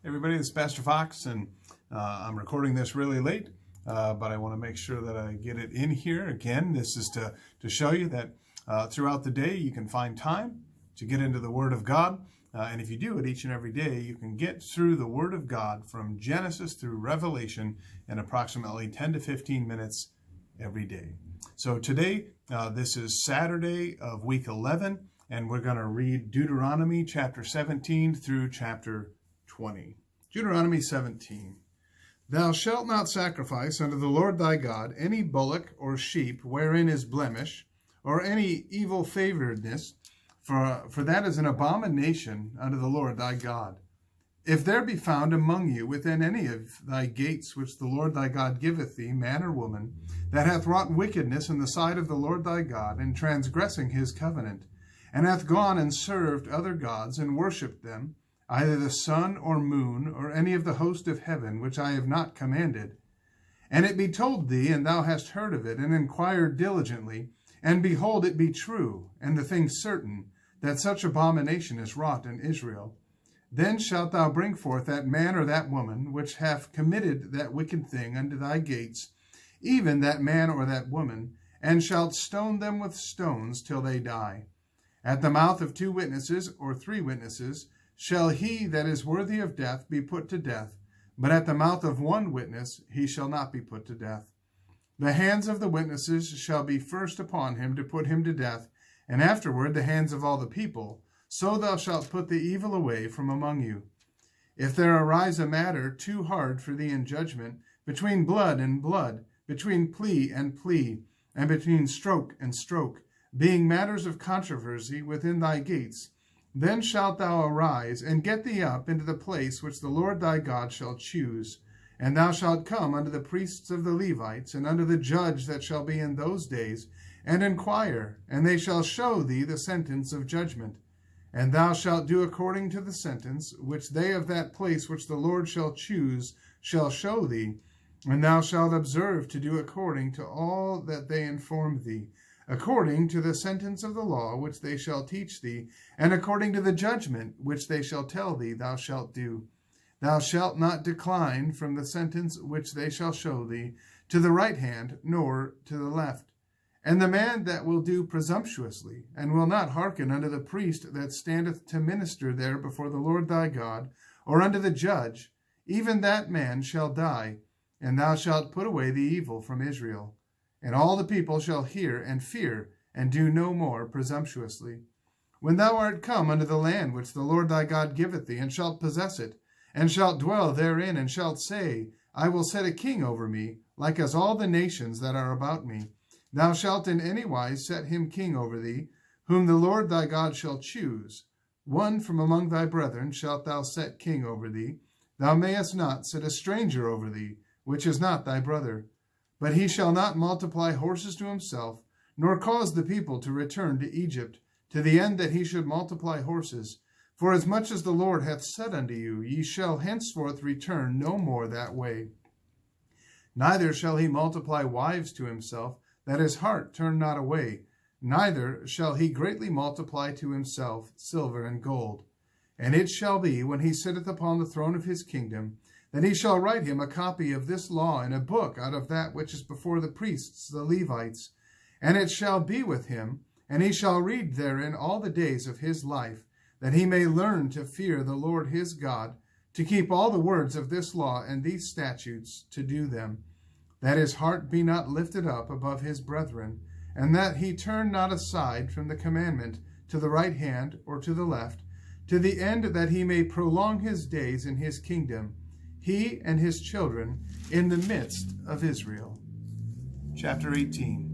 Everybody, this is Pastor Fox, and I'm recording this really late, but I want to make sure that I get it in here. Again, this is to show you that throughout the day you can find time to get into the Word of God, and if you do it each and every day, you can get through the Word of God from Genesis through Revelation in approximately 10 to 15 minutes every day. So today, this is Saturday of week 11, and we're going to read Deuteronomy chapter 17 through chapter 20. Deuteronomy 17. Thou shalt not sacrifice unto the Lord thy God any bullock or sheep wherein is blemish, or any evil favoredness, for that is an abomination unto the Lord thy God. If there be found among you within any of thy gates which the Lord thy God giveth thee, man or woman, that hath wrought wickedness in the sight of the Lord thy God, in transgressing his covenant, and hath gone and served other gods, and worshipped them, either the sun or moon, or any of the host of heaven, which I have not commanded. And it be told thee, and thou hast heard of it, and inquired diligently, and behold, it be true, and the thing certain, that such abomination is wrought in Israel. Then shalt thou bring forth that man or that woman, which hath committed that wicked thing unto thy gates, even that man or that woman, and shalt stone them with stones till they die. At the mouth of 2 witnesses or 3 witnesses shall he that is worthy of death be put to death, but at the mouth of 1 witness he shall not be put to death. The hands of the witnesses shall be first upon him to put him to death, and afterward the hands of all the people. So thou shalt put the evil away from among you. If there arise a matter too hard for thee in judgment, between blood and blood, between plea and plea, and between stroke and stroke, being matters of controversy within thy gates, then shalt thou arise, and get thee up into the place which the Lord thy God shall choose. And thou shalt come unto the priests of the Levites, and unto the judge that shall be in those days, and inquire, and they shall show thee the sentence of judgment. And thou shalt do according to the sentence which they of that place which the Lord shall choose shall show thee, and thou shalt observe to do according to all that they inform thee, according to the sentence of the law which they shall teach thee, and according to the judgment which they shall tell thee thou shalt do. Thou shalt not decline from the sentence which they shall show thee, to the right hand, nor to the left. And the man that will do presumptuously, and will not hearken unto the priest that standeth to minister there before the Lord thy God, or unto the judge, even that man shall die, and thou shalt put away the evil from Israel. And all the people shall hear and fear, and do no more presumptuously. When thou art come unto the land which the Lord thy God giveth thee, and shalt possess it, and shalt dwell therein, and shalt say, I will set a king over me, like as all the nations that are about me. Thou shalt in any wise set him king over thee, whom the Lord thy God shall choose. One from among thy brethren shalt thou set king over thee. Thou mayest not set a stranger over thee, which is not thy brother. But he shall not multiply horses to himself, nor cause the people to return to Egypt, to the end that he should multiply horses. For as much as the Lord hath said unto you, ye shall henceforth return no more that way. Neither shall he multiply wives to himself, that his heart turn not away, neither shall he greatly multiply to himself silver and gold. And it shall be, when he sitteth upon the throne of his kingdom, that he shall write him a copy of this law in a book out of that which is before the priests, the Levites. And it shall be with him, and he shall read therein all the days of his life, that he may learn to fear the Lord his God, to keep all the words of this law and these statutes, to do them, that his heart be not lifted up above his brethren, and that he turn not aside from the commandment to the right hand or to the left, to the end that he may prolong his days in his kingdom, he and his children, in the midst of Israel. Chapter 18.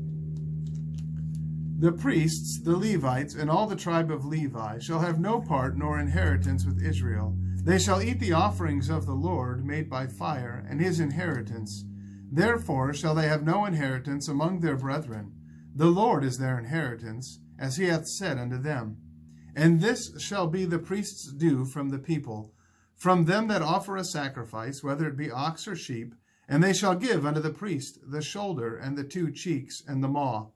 The priests, the Levites, and all the tribe of Levi shall have no part nor inheritance with Israel. They shall eat the offerings of the Lord made by fire, and his inheritance. Therefore shall they have no inheritance among their brethren. The Lord is their inheritance, as he hath said unto them. And this shall be the priest's due from the people, from them that offer a sacrifice, whether it be ox or sheep, and they shall give unto the priest the shoulder, and the 2 cheeks, and the maw.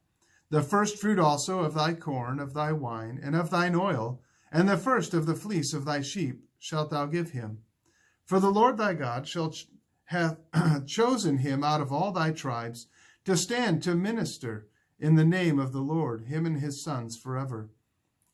The first fruit also of thy corn, of thy wine, and of thine oil, and the first of the fleece of thy sheep shalt thou give him. For the Lord thy God hath chosen him out of all thy tribes to stand to minister in the name of the Lord, him and his sons forever.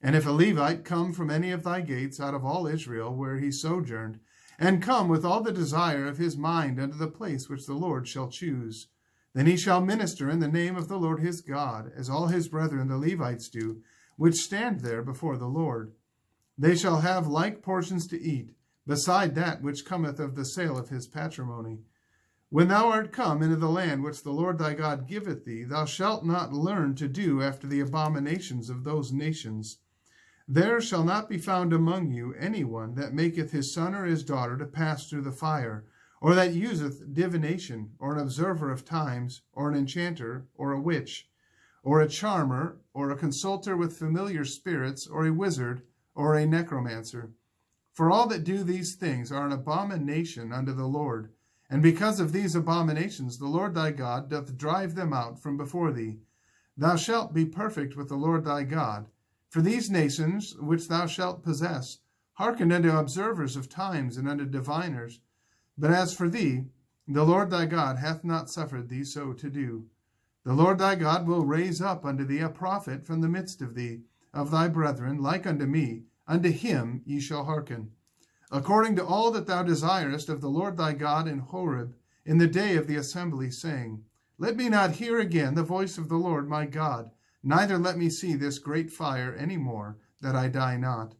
And if a Levite come from any of thy gates out of all Israel where he sojourned, and come with all the desire of his mind unto the place which the Lord shall choose, then he shall minister in the name of the Lord his God, as all his brethren the Levites do, which stand there before the Lord. They shall have like portions to eat, beside that which cometh of the sale of his patrimony. When thou art come into the land which the Lord thy God giveth thee, thou shalt not learn to do after the abominations of those nations. There shall not be found among you any one that maketh his son or his daughter to pass through the fire, or that useth divination, or an observer of times, or an enchanter, or a witch, or a charmer, or a consulter with familiar spirits, or a wizard, or a necromancer. For all that do these things are an abomination unto the Lord, and because of these abominations the Lord thy God doth drive them out from before thee. Thou shalt be perfect with the Lord thy God. For these nations which thou shalt possess hearken unto observers of times and unto diviners. But as for thee, the Lord thy God hath not suffered thee so to do. The Lord thy God will raise up unto thee a prophet from the midst of thee, of thy brethren, like unto me. Unto him ye shall hearken, according to all that thou desirest of the Lord thy God in Horeb, in the day of the assembly, saying, Let me not hear again the voice of the Lord my God, neither let me see this great fire any more, that I die not.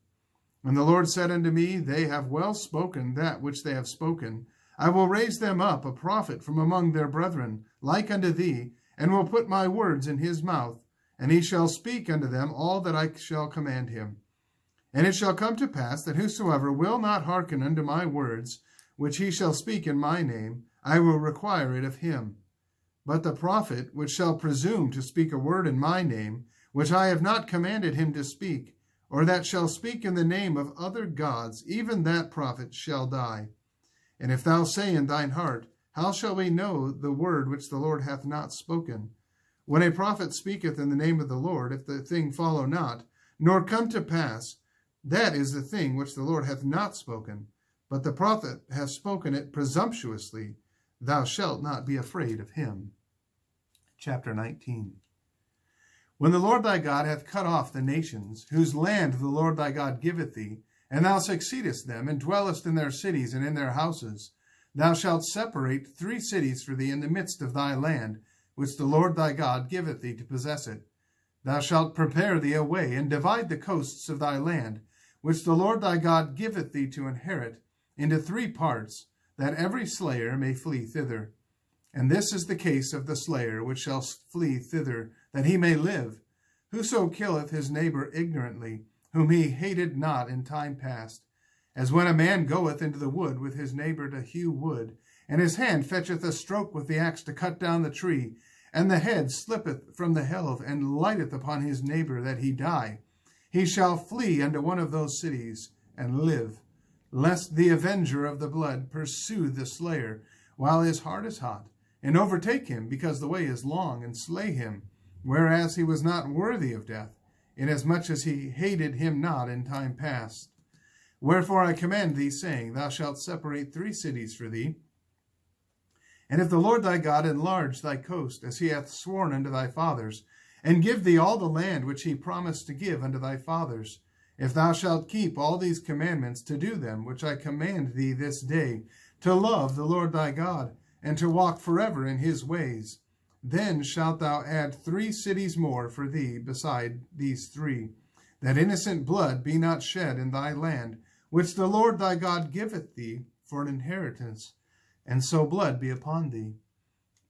And the Lord said unto me, They have well spoken that which they have spoken. I will raise them up a prophet from among their brethren, like unto thee, and will put my words in his mouth, and he shall speak unto them all that I shall command him. And it shall come to pass that whosoever will not hearken unto my words, which he shall speak in my name, I will require it of him. But the prophet which shall presume to speak a word in my name, which I have not commanded him to speak, or that shall speak in the name of other gods, even that prophet shall die. And if thou say in thine heart, How shall we know the word which the Lord hath not spoken? When a prophet speaketh in the name of the Lord, if the thing follow not, nor come to pass, that is the thing which the Lord hath not spoken. But the prophet hath spoken it presumptuously. Thou shalt not be afraid of him. Chapter 19. When the Lord thy God hath cut off the nations, whose land the Lord thy God giveth thee, and thou succeedest them, and dwellest in their cities and in their houses, thou shalt separate 3 cities for thee in the midst of thy land, which the Lord thy God giveth thee to possess it. Thou shalt prepare thee a way, and divide the coasts of thy land, which the Lord thy God giveth thee to inherit, into 3 parts, that every slayer may flee thither. And this is the case of the slayer which shall flee thither, that he may live. Whoso killeth his neighbor ignorantly, whom he hated not in time past, as when a man goeth into the wood with his neighbor to hew wood, and his hand fetcheth a stroke with the axe to cut down the tree, and the head slippeth from the helve, and lighteth upon his neighbor that he die. He shall flee unto one of those cities, and live, lest the avenger of the blood pursue the slayer, while his heart is hot, and overtake him, because the way is long, and slay him, whereas he was not worthy of death, inasmuch as he hated him not in time past. Wherefore I command thee, saying, Thou shalt separate 3 cities for thee. And if the Lord thy God enlarge thy coast, as he hath sworn unto thy fathers, and give thee all the land which he promised to give unto thy fathers, if thou shalt keep all these commandments to do them, which I command thee this day, to love the Lord thy God, and to walk forever in his ways, then shalt thou add 3 cities more for thee beside these 3, that innocent blood be not shed in thy land, which the Lord thy God giveth thee for an inheritance, and so blood be upon thee.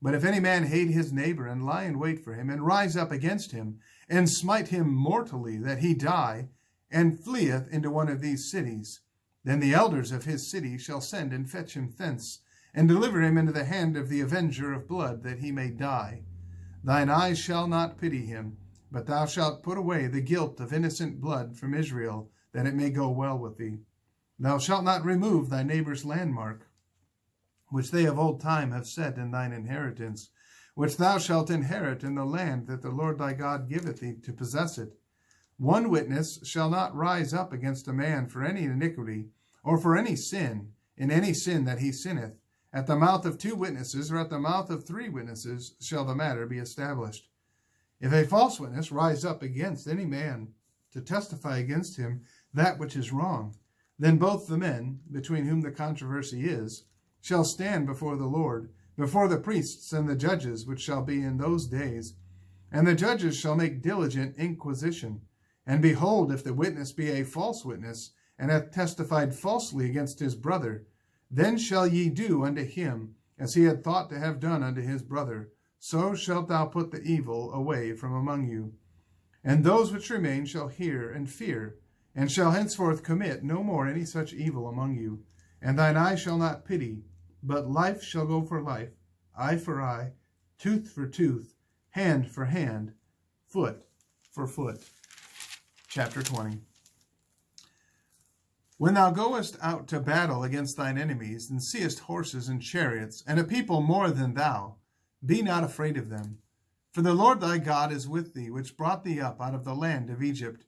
But if any man hate his neighbor, and lie in wait for him, and rise up against him, and smite him mortally, that he die, and fleeth into one of these cities, then the elders of his city shall send and fetch him thence, and deliver him into the hand of the avenger of blood, that he may die. Thine eyes shall not pity him, but thou shalt put away the guilt of innocent blood from Israel, that it may go well with thee. Thou shalt not remove thy neighbor's landmark, which they of old time have set in thine inheritance, which thou shalt inherit in the land that the Lord thy God giveth thee to possess it. 1 witness shall not rise up against a man for any iniquity, or for any sin, in any sin that he sinneth, at the mouth of 2 witnesses or at the mouth of 3 witnesses shall the matter be established. If a false witness rise up against any man to testify against him that which is wrong, then both the men, between whom the controversy is, shall stand before the Lord, before the priests and the judges which shall be in those days. And the judges shall make diligent inquisition. And behold, if the witness be a false witness, and hath testified falsely against his brother, then shall ye do unto him as he had thought to have done unto his brother. So shalt thou put the evil away from among you. And those which remain shall hear and fear, and shall henceforth commit no more any such evil among you. And thine eye shall not pity, but life shall go for life, eye for eye, tooth for tooth, hand for hand, foot for foot. Chapter 20. When thou goest out to battle against thine enemies, and seest horses and chariots, and a people more than thou, be not afraid of them. For the Lord thy God is with thee, which brought thee up out of the land of Egypt.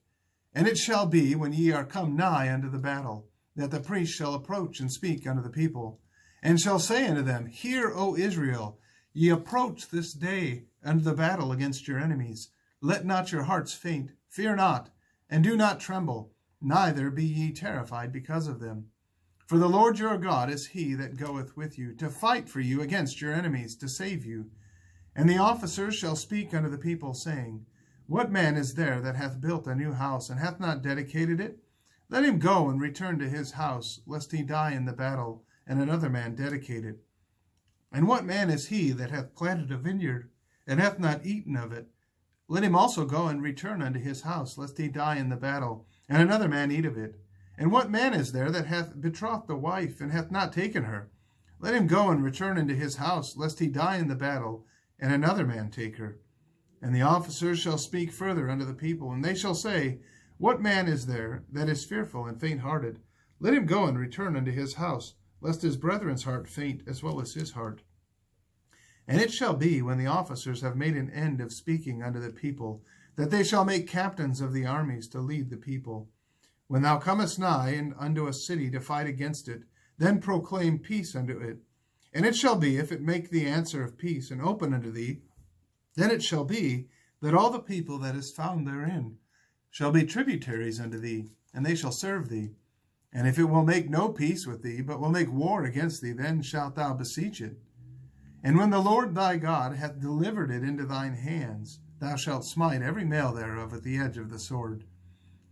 And it shall be, when ye are come nigh unto the battle, that the priest shall approach and speak unto the people, and shall say unto them, Hear, O Israel, ye approach this day unto the battle against your enemies. Let not your hearts faint, fear not, and do not tremble, neither be ye terrified because of them. For the Lord your God is he that goeth with you, to fight for you against your enemies, to save you. And the officers shall speak unto the people, saying, What man is there that hath built a new house, and hath not dedicated it? Let him go and return to his house, lest he die in the battle, and another man dedicate it. And what man is he that hath planted a vineyard, and hath not eaten of it? Let him also go and return unto his house, lest he die in the battle, and another man eat of it. And what man is there that hath betrothed a wife, and hath not taken her? Let him go and return unto his house, lest he die in the battle, and another man take her. And the officers shall speak further unto the people, and they shall say, What man is there that is fearful and faint-hearted? Let him go and return unto his house, lest his brethren's heart faint as well as his heart. And it shall be, when the officers have made an end of speaking unto the people, that they shall make captains of the armies to lead the people. When thou comest nigh and unto a city to fight against it, then proclaim peace unto it. And it shall be, if it make the answer of peace and open unto thee, then it shall be that all the people that is found therein shall be tributaries unto thee, and they shall serve thee. And if it will make no peace with thee, but will make war against thee, then shalt thou besiege it. And when the Lord thy God hath delivered it into thine hands, thou shalt smite every male thereof with the edge of the sword.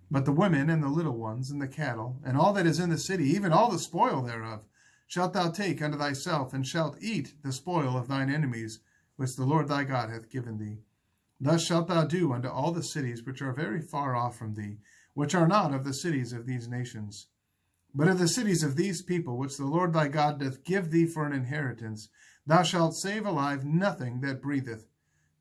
But the women and the little ones and the cattle, and all that is in the city, even all the spoil thereof, shalt thou take unto thyself, and shalt eat the spoil of thine enemies, which the Lord thy God hath given thee. Thus shalt thou do unto all the cities which are very far off from thee, which are not of the cities of these nations. But of the cities of these people, which the Lord thy God doth give thee for an inheritance, thou shalt save alive nothing that breatheth,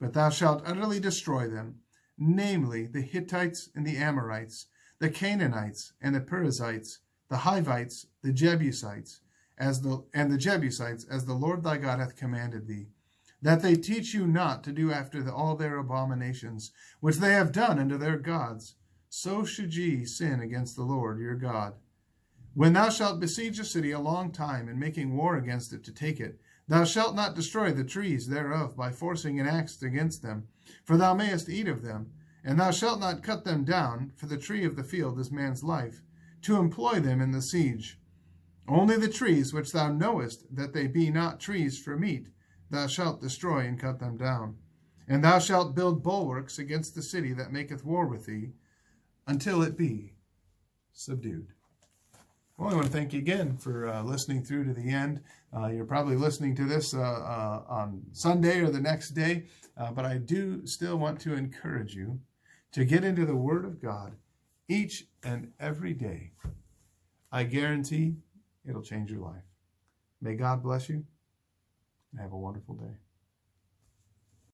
but thou shalt utterly destroy them, namely the Hittites and the Amorites, the Canaanites and the Perizzites, the Hivites, the Jebusites, as the Lord thy God hath commanded thee, that they teach you not to do after all their abominations, which they have done unto their gods. So should ye sin against the Lord your God. When thou shalt besiege a city a long time, in making war against it to take it, thou shalt not destroy the trees thereof by forcing an axe against them, for thou mayest eat of them. And thou shalt not cut them down, for the tree of the field is man's life, to employ them in the siege. Only the trees which thou knowest that they be not trees for meat, thou shalt destroy and cut them down. And thou shalt build bulwarks against the city that maketh war with thee, until it be subdued. Well, I want to thank you again for listening through to the end. You're probably listening to this on Sunday or the next day, but I do still want to encourage you to get into the Word of God each and every day. I guarantee it'll change your life. May God bless you, and have a wonderful day.